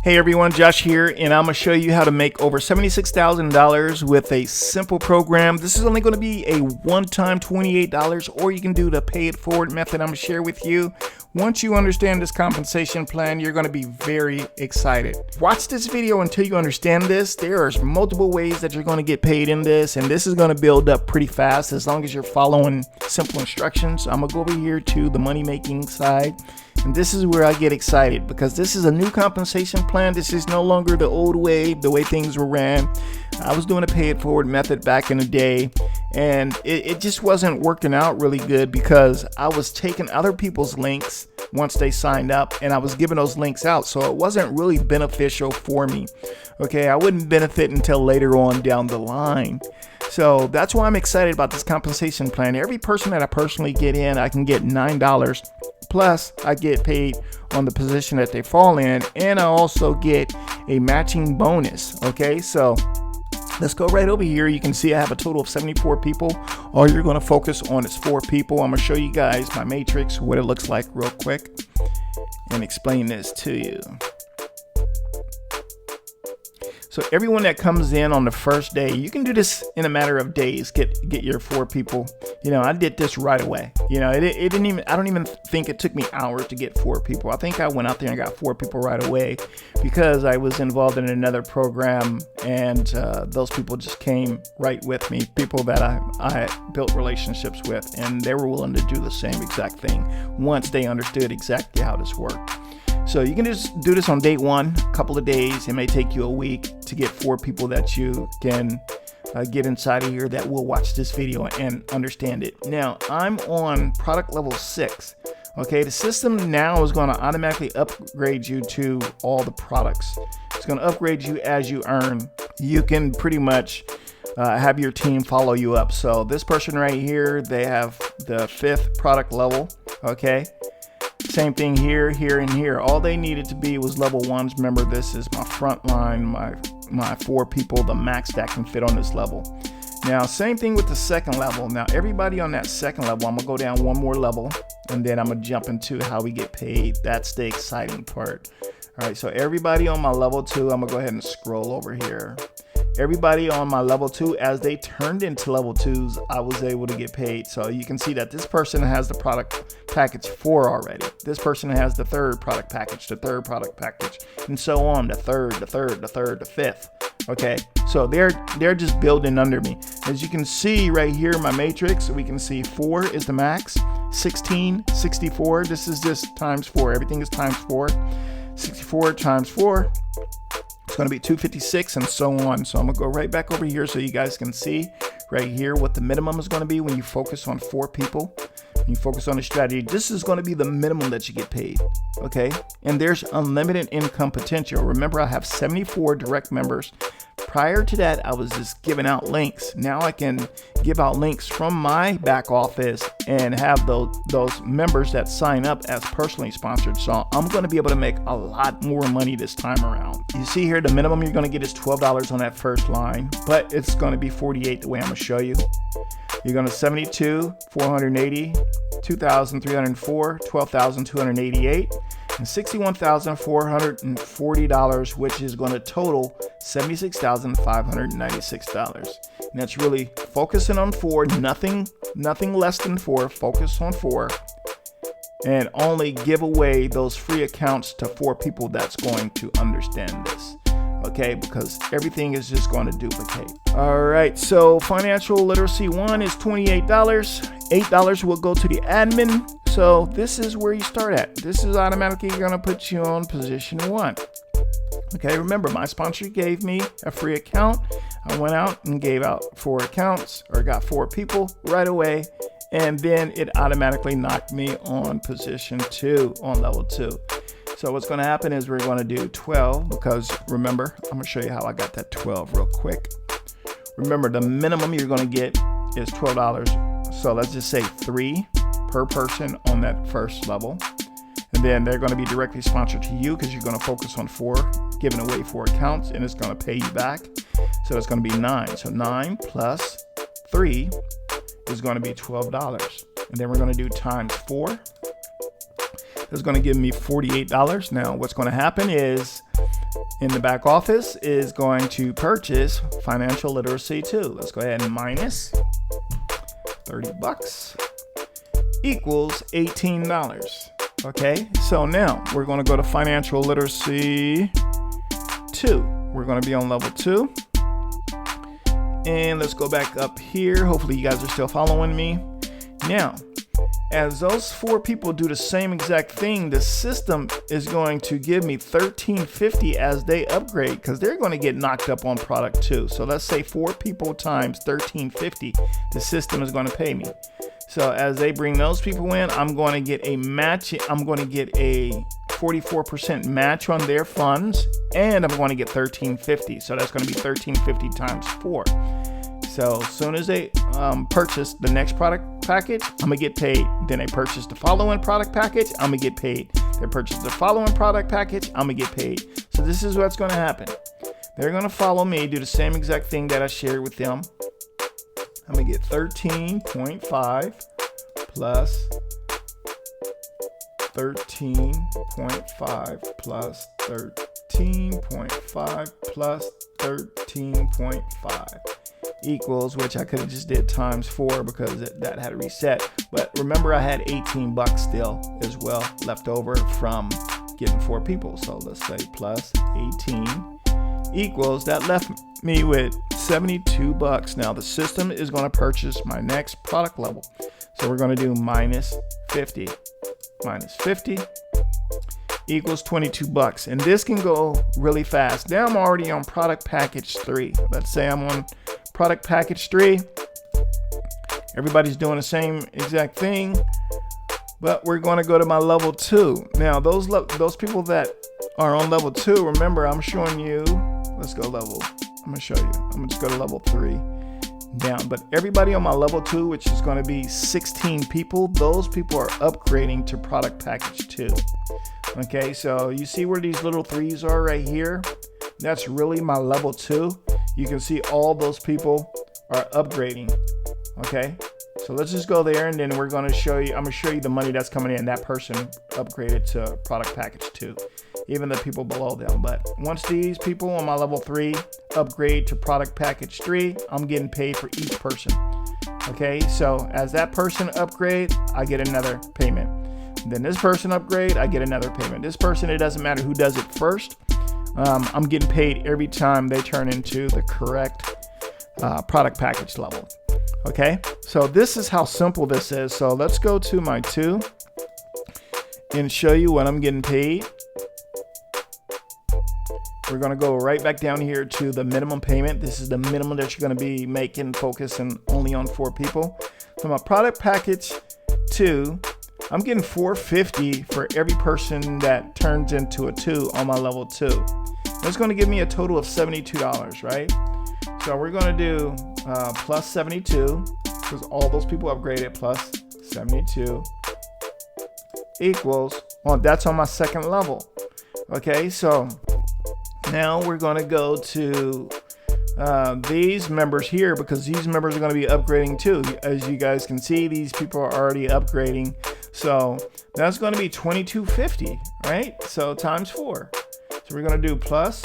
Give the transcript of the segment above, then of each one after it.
Hey everyone, Josh here, and I'm going to show you how to make over $76,000 with a simple program. This is only going to be a one-time $28, or you can do the pay it forward method I'm going to share with you. Once you understand this compensation plan, you're going to be very excited. Watch this video until you understand this. There are multiple ways that you're going to get paid in this, and this is going to build up pretty fast as long as you're following simple instructions. I'm going to go over here to the money making side. And this is where I get excited because this is a new compensation plan. This is no longer the old way, the way things were ran. I was doing a pay it forward method back in the day, and it just wasn't working out really good because I was taking other people's links once they signed up, and I was giving those links out. So it wasn't really beneficial for me. Okay, I wouldn't benefit until later on down the line. So that's why I'm excited about this compensation plan. Every person that I personally get in, I can get $9. Plus, I get paid on the position that they fall in, and I also get a matching bonus. Okay, so let's go right over here. You can see I have a total of 74 people. All you're going to focus on is 4 people. I'm going to show you guys my matrix, what it looks like real quick, and explain this to you. So everyone that comes in on the first day, you can do this in a matter of days. Get your 4 people. You know, I did this right away. You know, it didn't even. I don't even think it took me hours to get 4 people. I think I went out there and got 4 people right away because I was involved in another program, and those people just came right with me. People that I built relationships with, and they were willing to do the same exact thing once they understood exactly how this worked. So you can just do this on day 1, a couple of days. It may take you a week to get 4 people that you can get inside of here that will watch this video and understand it. Now, I'm on product level 6. Okay, the system now is going to automatically upgrade you to all the products. It's going to upgrade you as you earn. You can pretty much have your team follow you up. So this person right here, they have the 5th product level. Okay. Same thing here, here, and here. All they needed to be was level 1s. Remember, this is my front line, my 4 people, the max that can fit on this level. Now, same thing with the 2nd level. Now, everybody on that 2nd level, I'm going to go down 1 more level, and then I'm going to jump into how we get paid. That's the exciting part. All right, so everybody on my level 2, I'm going to go ahead and scroll over here. Everybody on my level 2, as they turned into level 2s, I was able to get paid. So you can see that this person has the product package 4 already. This person has the 3rd product package, the 3rd product package, and so on, the 3rd, the 3rd, the 3rd, the 5th. Okay, so they're just building under me. As you can see right here in my matrix, we can see 4 is the max, 16, 64. This is just times 4. Everything is times 4. 64 times 4. It's going to be 256 and so on. So I'm going to go right back over here so you guys can see right here what the minimum is going to be when you focus on 4 people. When you focus on a strategy, this is going to be the minimum that you get paid. Okay. And there's unlimited income potential. Remember, I have 74 direct members. Prior to that, I was just giving out links. Now I can give out links from my back office and have those members that sign up as personally sponsored. So I'm going to be able to make a lot more money this time around. You see here, the minimum you're going to get is $12 on that first line, but it's going to be 48 the way I'm going to show you. You're going to 72, 480, 2,304, 12,288. And $61,440, which is going to total $76,596. And that's really focusing on 4, nothing less than 4. Focus on 4, and only give away those free accounts to 4 people that's going to understand this. Okay, because everything is just going to duplicate. All right, so financial literacy 1 is $28. $8 will go to the admin. So this is where you start at. This is automatically going to put you on position 1. Okay, remember, my sponsor gave me a free account. I went out and gave out 4 accounts, or got 4 people right away, and then it automatically knocked me on position 2 on level 2. So what's going to happen is we're going to do 12, because remember, I'm going to show you how I got that 12 real quick. Remember, the minimum you're going to get is $12. So let's just say 3 per person on that first level. And then they're going to be directly sponsored to you because you're going to focus on 4, giving away 4 accounts, and it's going to pay you back. So it's going to be 9. So 9 plus 3 is going to be $12. And then we're going to do times 4. It's going to give me $48. Now, what's going to happen is in the back office is going to purchase financial literacy 2. Let's go ahead and minus $30 equals $18. Okay, so now we're going to go to financial literacy 2. We're going to be on level 2. And let's go back up here. Hopefully you guys are still following me. Now, as those 4 people do the same exact thing, the system is going to give me $13.50 as they upgrade, because they're going to get knocked up on product 2. So let's say 4 people times $13.50, the system is going to pay me. So as they bring those people in, I'm going to get a match. I'm going to get a 44% match on their funds, and I'm going to get $13.50. So that's going to be $13.50 times 4. So as soon as they purchase the next product package, I'm going to get paid. Then they purchase the following product package, I'm going to get paid. They purchase the following product package, I'm going to get paid. So this is what's going to happen. They're going to follow me, do the same exact thing that I shared with them. I'm going to get 13.5 plus 13.5 plus 13.5 plus 13.5 equals, which I could have just did times 4 because that had to reset. But remember, I had $18 still as well left over from getting 4 people. So let's say plus 18 equals, that left me with $72. Now the system is going to purchase my next product level. So we're going to do minus 50. Minus 50 equals $22. And this can go really fast. Now I'm already on product package 3. Let's say I'm on product package 3. Everybody's doing the same exact thing, but we're going to go to my level 2. Now those people that are on level 2, remember I'm showing you, let's go level, I'm going to show you, I'm going to just go to level 3 down. But everybody on my level 2, which is going to be 16 people, those people are upgrading to product package 2. Okay, so you see where these little 3s are right here? That's really my level 2. You can see all those people are upgrading. Okay, so let's just go there, and then we're going to show you, I'm going to show you the money that's coming in. That person upgraded to product package 2, even the people below them. But once these people on my level 3 upgrade to product package 3, I'm getting paid for each person. Okay, so as that person upgrade, I get another payment. Then this person upgrade, I get another payment. This person, it doesn't matter who does it first. I'm getting paid every time they turn into the correct product package level. Okay, so this is how simple this is. So let's go to my 2 and show you what I'm getting paid. We're going to go right back down here to the minimum payment. This is the minimum that you're going to be making, focusing only on 4 people. So my product package 2, I'm getting $4.50 for every person that turns into a 2 on my level 2. That's going to give me a total of $72, right? So we're going to do plus 72, because all those people upgraded, plus 72 equals, well, that's on my second level. Okay, so now we're going to go to these members here, because these members are going to be upgrading too. As you guys can see, these people are already upgrading. So that's going to be $22.50, right? So times 4. So we're going to do plus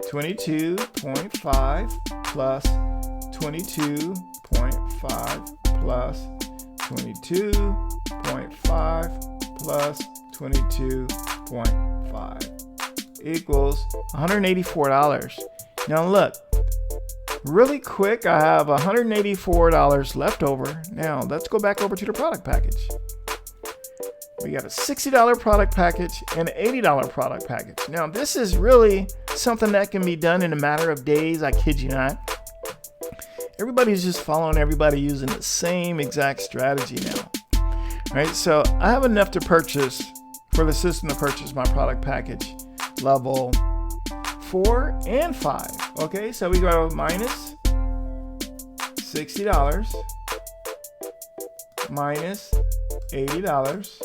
22.5 plus 22.5 plus 22.5 plus 22.5 equals $184. Now look, really quick, I have $184 left over. Now let's go back over to the product package. We got a $60 product package and an $80 product package. Now this is really something that can be done in a matter of days. I kid you not. Everybody's just following everybody using the same exact strategy now. Right, so I have enough to purchase, for the system to purchase my product package level 4 and 5. Okay, so we go minus $60 minus $80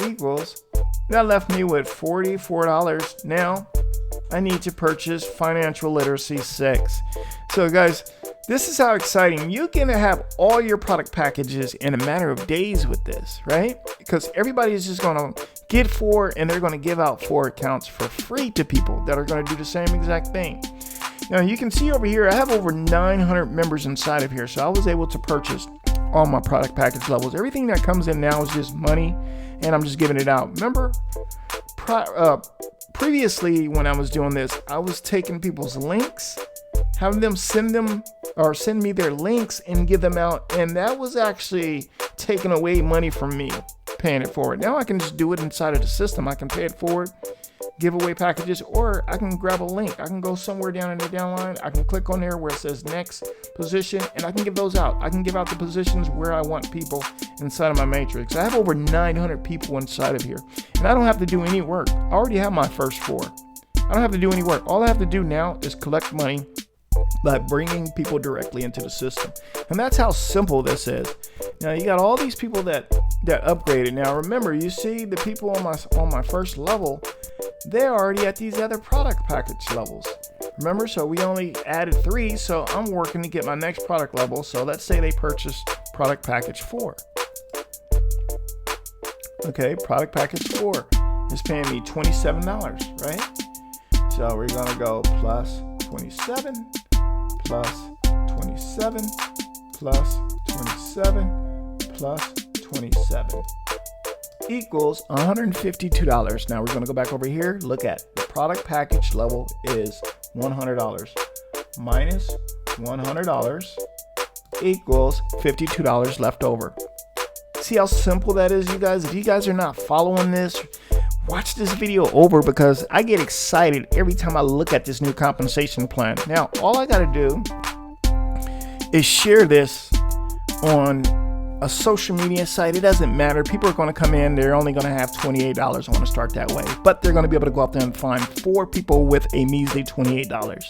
equals, that left me with $44. Now I need to purchase financial literacy 6. So guys, This is how exciting. You're going to have all your product packages in a matter of days with this, right? Because everybody is just going to get 4 and they're going to give out 4 accounts for free to people that are going to do the same exact thing. Now you can see over here, I have over 900 members inside of here. So I was able to purchase all my product package levels. Everything that comes in now is just money and I'm just giving it out. Remember, previously when I was doing this, I was taking people's links, having them send me their links and give them out. And that was actually taking away money from me, paying it forward. Now I can just do it inside of the system. I can pay it forward, give away packages, or I can grab a link. I can go somewhere down in the downline. I can click on there where it says next position and I can give those out. I can give out the positions where I want people inside of my matrix. I have over 900 people inside of here and I don't have to do any work. I already have my first 4. I don't have to do any work. All I have to do now is collect money by bringing people directly into the system. And that's how simple this is. Now you got all these people that upgraded. Now remember, you see the people on my first level, they're already at these other product package levels. Remember, so we only added 3, so I'm working to get my next product level. So let's say they purchased product package 4. Okay, product package 4 is paying me $27, right? So we're gonna go plus 27 plus 27 plus 27 plus 27 equals $152. Now we're going to go back over here. Look at the product package level is $100 minus $100 equals $52 left over. See how simple that is, you guys? If you guys are not following this, watch this video over because I get excited every time I look at this new compensation plan. Now, all I got to do is share this on a social media site. It doesn't matter. People are going to come in. They're only going to have $28. I want to start that way. But they're going to be able to go out there and find 4 people with a measly $28.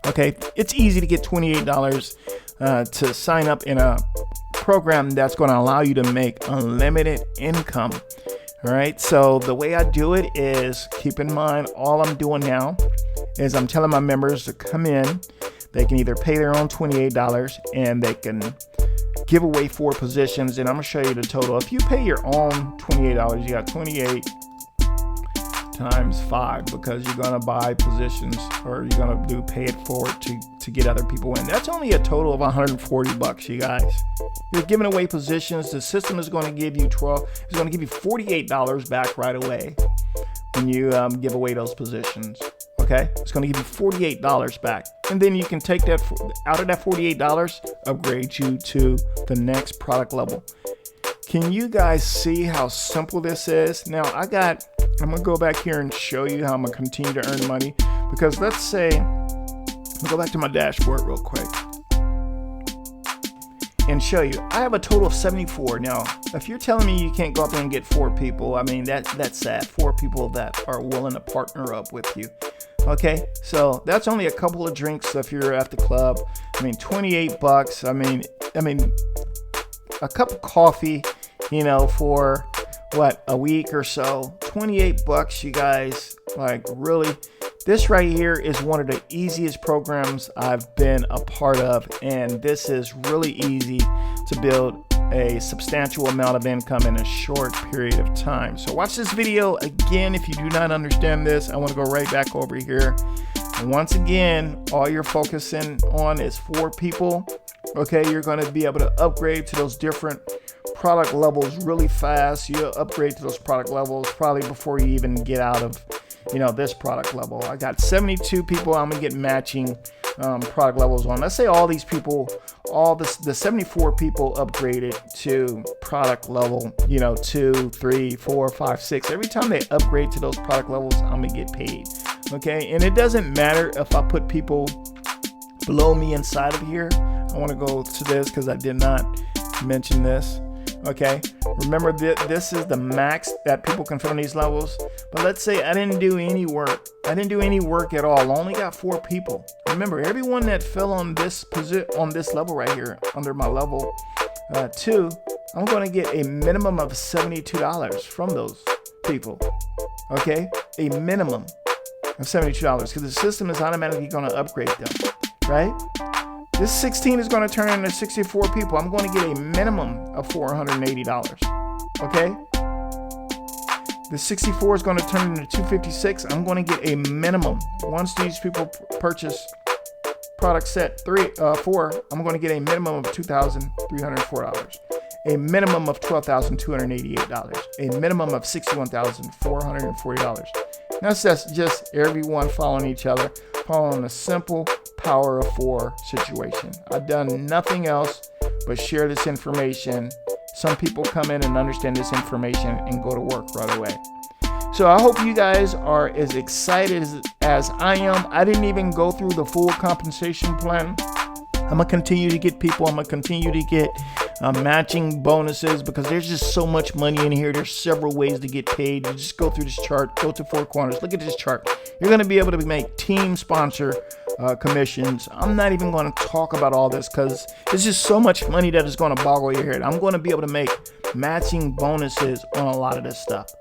Okay? It's easy to get $28 to sign up in a program that's going to allow you to make unlimited income. All right, so the way I do it is, keep in mind, all I'm doing now is I'm telling my members to come in. They can either pay their own $28 and they can give away 4 positions. And I'm going to show you the total. If you pay your own $28, you got 28 times 5 because you're going to buy positions or you're going to do pay it forward to get other people in. That's only a total of $140, you guys. You're giving away positions. The system is going to give you it's going to give you $48 back right away when you give away those positions. Okay, it's going to give you $48 back, and then you can take that out of that $48, upgrade you to the next product level. Can you guys see how simple this is? Now I'm going to go back here and show you how I'm going to continue to earn money, because let's say, I'll go back to my dashboard real quick and show you. I have a total of 74. Now, if you're telling me you can't go out there and get 4 people, I mean, that's sad. 4 people that are willing to partner up with you. Okay, so that's only a couple of drinks if you're at the club. I mean, $28. I mean, a cup of coffee, for what, a week or so. $28, you guys. Like, really, this right here is one of the easiest programs I've been a part of, and this is really easy to build a substantial amount of income in a short period of time. So watch this video again. If you do not understand this, I want to go right back over here. And once again, all you're focusing on is 4 people. Okay, you're going to be able to upgrade to those different product levels really fast. You'll upgrade to those product levels probably before you even get out of this product level. I got 72 people I'm gonna get matching product levels on. Let's say all these people, the 74 people upgraded to product level 2, 3, 4, 5, 6. Every time they upgrade to those product levels, I'm gonna get paid. Okay, and it doesn't matter if I put people below me inside of here. I want to go to this because I did not mention this. Okay, remember this is the max that people can fit on these levels. But let's say I didn't do any work. I didn't do any work at all. I only got 4 people. Remember, everyone that fell on this level right here, under my level 2, I'm going to get a minimum of $72 from those people. Okay, a minimum of $72 because the system is automatically going to upgrade them, right? This 16 is going to turn into 64 people. I'm going to get a minimum of $480. Okay? The 64 is going to turn into 256. I'm going to get a minimum. Once these people purchase product set 4, I'm going to get a minimum of $2,304. A minimum of $12,288. A minimum of $61,440. That's just everyone following each other, following a simple power of 4 situation. I've done nothing else but share this information. Some people come in and understand this information and go to work right away. So I hope you guys are as excited as I am. I didn't even go through the full compensation plan. I'm going to continue to get people. I'm going to continue to get matching bonuses because there's just so much money in here. There's several ways to get paid. You just go through this chart, go to 4 corners, look at this chart. You're going to be able to make team sponsor commissions. I'm not even going to talk about all this because there's just so much money that is going to boggle your head. I'm going to be able to make matching bonuses on a lot of this stuff.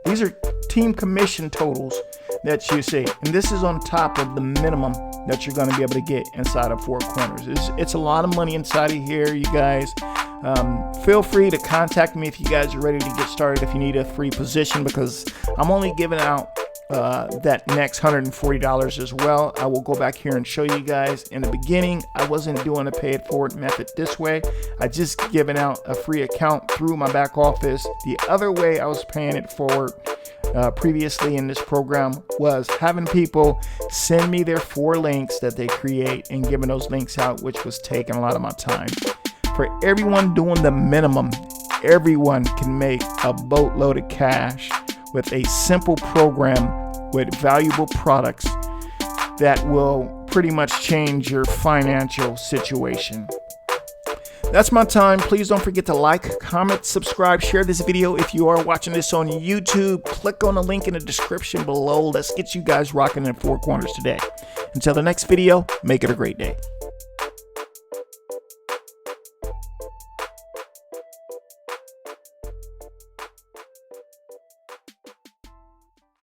These are team commission totals that you see, and this is on top of the minimum that you're going to be able to get inside of 4 corners. It's a lot of money inside of here, you guys. Feel free to contact me if you guys are ready to get started, if you need a free position, because I'm only giving out that next $140 as well. I will go back here and show you guys. In the beginning, I wasn't doing a pay it forward method this way. I just given out a free account through my back office. The other way I was paying it forward previously in this program was having people send me their 4 links that they create and giving those links out, which was taking a lot of my time. For everyone doing the minimum, everyone can make a boatload of cash with a simple program with valuable products that will pretty much change your financial situation. That's my time. Please don't forget to like, comment, subscribe, share this video. If you are watching this on YouTube, click on the link in the description below. Let's get you guys rocking in 4 corners today. Until the next video, make it a great day.